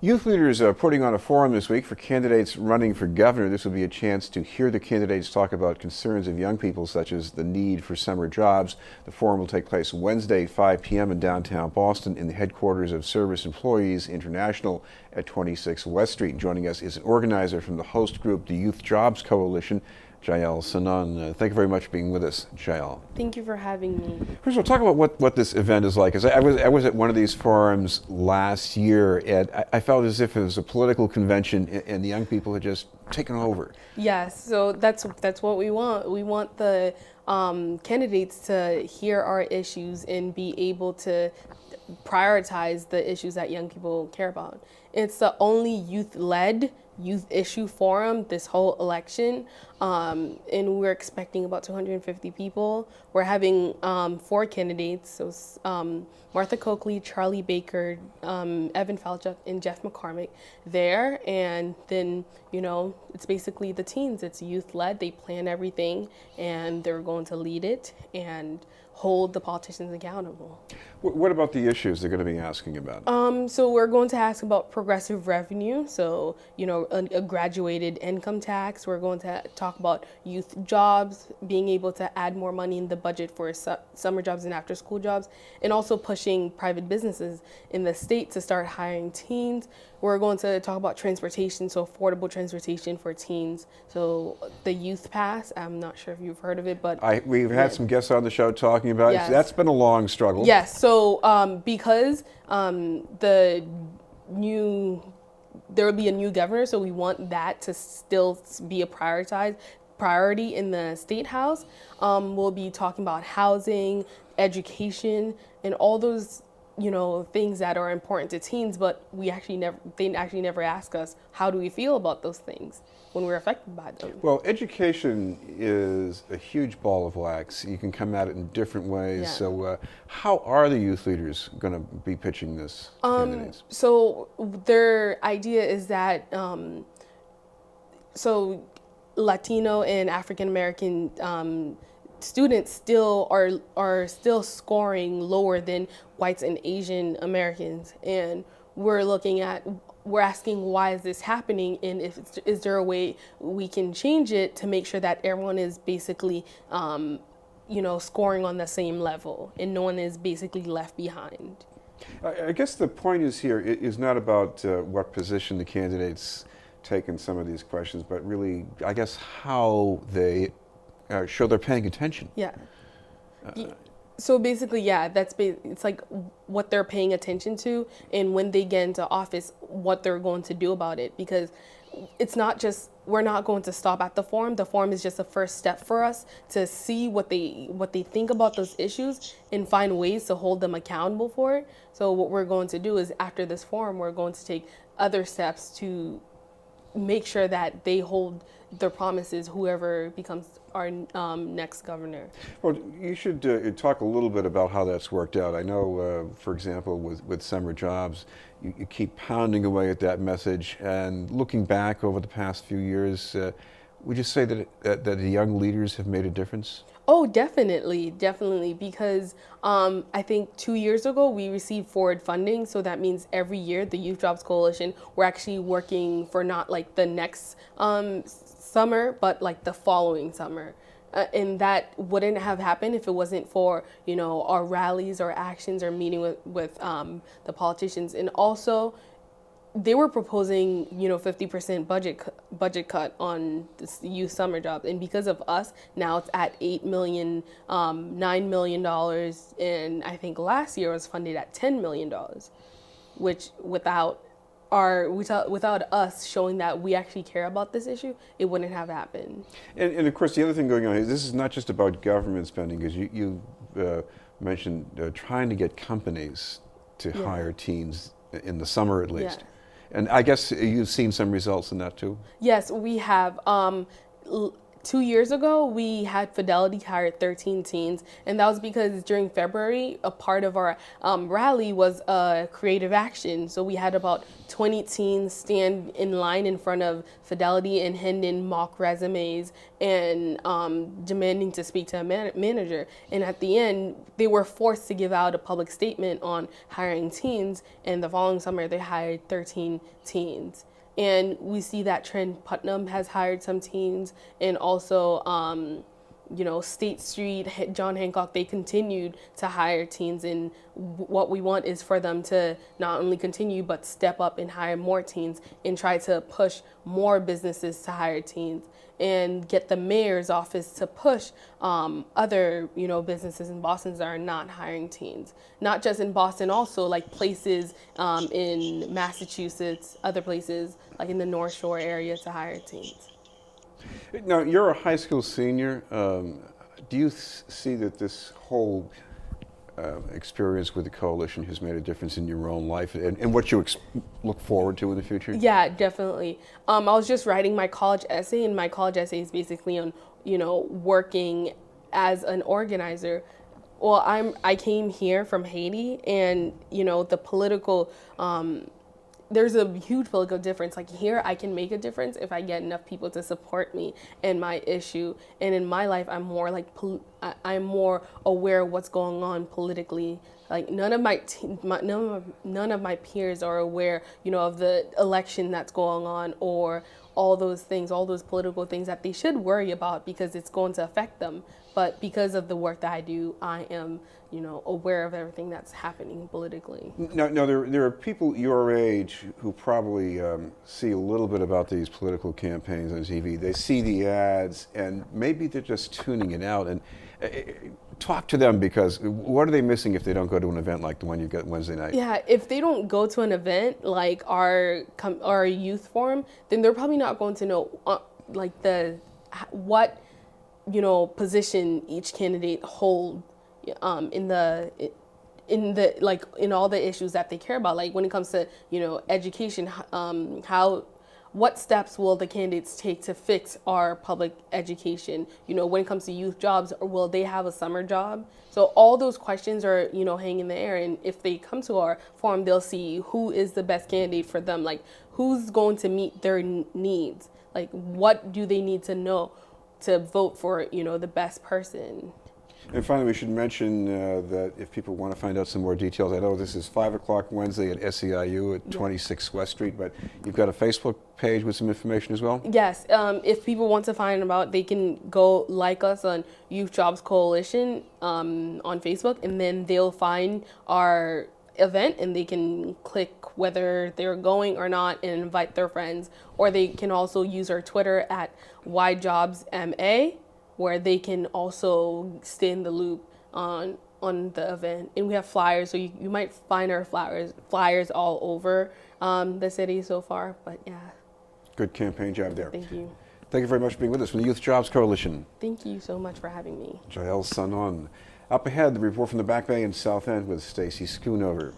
Youth leaders are putting on a forum this week for candidates running for governor. This will be a chance to hear the candidates talk about concerns of young people, such as the need for summer jobs. The forum will take place Wednesday, 5 p.m. in downtown Boston in the headquarters of Service Employees International at 26 West Street. Joining us is an organizer from the host group, the Youth Jobs Coalition, Jaelle Sanon. Thank you very much for being with us, Jaelle. Thank you for having me. First of all, talk about what this event is like. 'Cause I was at one of these forums last year, and I felt as if it was a political convention, and the young people had just taken over. Yes, so that's what we want. We want the candidates to hear our issues and be able to prioritize the issues that young people care about. It's the only youth-led youth issue forum this whole election, and we're expecting about 250 people. We're having 4 candidates, so Martha Coakley, Charlie Baker, Evan Falchuk, and Jeff McCormick there. And then, it's basically the teens. It's youth-led. They plan everything, and they're going to lead it and hold the politicians accountable. What about the issues they're going to be asking about? So we're going to ask about progressive revenue. So, a graduated income tax. We're going to talk about youth jobs, being able to add more money in the budget for summer jobs and after school jobs, and also pushing private businesses in the state to start hiring teens. We're going to talk about transportation, so affordable transportation for teens. So the youth pass, I'm not sure if you've heard of it, but we've had some guests on the show talking about it. Yes. That's been a long struggle. Yes. So because there will be a new governor, so we want that to still be a priority in the state house. We'll be talking about housing, education, and all those things that are important to teens, but they actually never ask us, how do we feel about those things when we're affected by them? Well, education is a huge ball of wax. You can come at it in different ways. Yeah. So how are the youth leaders going to be pitching this to candidates? So their idea is that so Latino and African American students still are still scoring lower than whites and Asian Americans, and we're asking, why is this happening, and is there a way we can change it to make sure that everyone is basically scoring on the same level and no one is basically left behind. I guess the point is not about what position the candidates take in some of these questions, but really, I guess, how they show they're paying attention. Yeah. So basically, it's like what they're paying attention to, and when they get into office, what they're going to do about it. Because it's not just, we're not going to stop at the forum. The forum is just a first step for us to see what they think about those issues and find ways to hold them accountable for it. So what we're going to do is, after this forum, we're going to take other steps to make sure that they hold their promises, whoever becomes our next governor. Well, you should talk a little bit about how that's worked out. I know, for example, with summer jobs, you keep pounding away at that message, and looking back over the past few years, would you say that the young leaders have made a difference? Oh, definitely, because I think 2 years ago we received forward funding, so that means every year the Youth Jobs Coalition, we're actually working for not like the next summer, but like the following summer. And that wouldn't have happened if it wasn't for, our rallies or actions or meeting with the politicians. And also, they were proposing, 50% budget cut on this youth summer jobs, and because of us, now it's at $8 million, $9 million, and I think last year was funded at $10 million, which without us showing that we actually care about this issue, it wouldn't have happened. And of course, the other thing going on is this is not just about government spending, because you mentioned trying to get companies to hire teens in the summer at least. Yeah. And I guess you've seen some results in that too? Yes, we have. 2 years ago, we had Fidelity hire 13 teens, and that was because during February, a part of our rally was creative action. So we had about 20 teens stand in line in front of Fidelity and hand in mock resumes and demanding to speak to a manager. And at the end, they were forced to give out a public statement on hiring teens, and the following summer, they hired 13 teens. And we see that trend. Putnam has hired some teens, and also, State Street, John Hancock, they continued to hire teens. And what we want is for them to not only continue, but step up and hire more teens and try to push more businesses to hire teens and get the mayor's office to push other, businesses in Boston that are not hiring teens. Not just in Boston, also like places in Massachusetts, other places like in the North Shore area to hire teens. Now, you're a high school senior. Do you see that this whole experience with the coalition has made a difference in your own life and what you look forward to in the future? Yeah, definitely. I was just writing my college essay, and my college essay is basically on, working as an organizer. Well, I came here from Haiti, and the political there's a huge political difference. Like here, I can make a difference if I get enough people to support me and my issue. And in my life, I'm more like I'm more aware of what's going on politically. Like none of my peers are aware, of the election that's going on or all those things, all those political things that they should worry about because it's going to affect them. But because of the work that I do, I am, aware of everything that's happening politically. Now, there are people your age who probably see a little bit about these political campaigns on TV. They see the ads, and maybe they're just tuning it out. And talk to them, because what are they missing if they don't go to an event like the one you got Wednesday night? Yeah, if they don't go to an event like our youth forum, then they're probably not going to know what position each candidate hold in all the issues that they care about. Like when it comes to education, what steps will the candidates take to fix our public education? When it comes to youth jobs, or will they have a summer job? So all those questions are hanging in the air. And if they come to our forum, they'll see who is the best candidate for them. Like who's going to meet their needs. Like what do they need to know to vote for, the best person. And finally, we should mention that if people want to find out some more details, I know this is 5 o'clock Wednesday at SEIU at 26 West Street, but you've got a Facebook page with some information as well? Yes. If people want to find out, they can go like us on Youth Jobs Coalition on Facebook, and then they'll find our event and they can click whether they're going or not and invite their friends, or they can also use our Twitter at YJobsMA, where they can also stay in the loop on the event. And we have flyers, so you might find our flyers all over the city so far. But yeah. Good campaign job there. Thank you. Thank you very much for being with us from the Youth Jobs Coalition. Thank you so much for having me. Jaelle Sanon. Up ahead, the report from the Back Bay and South End with Stacy Schoonover.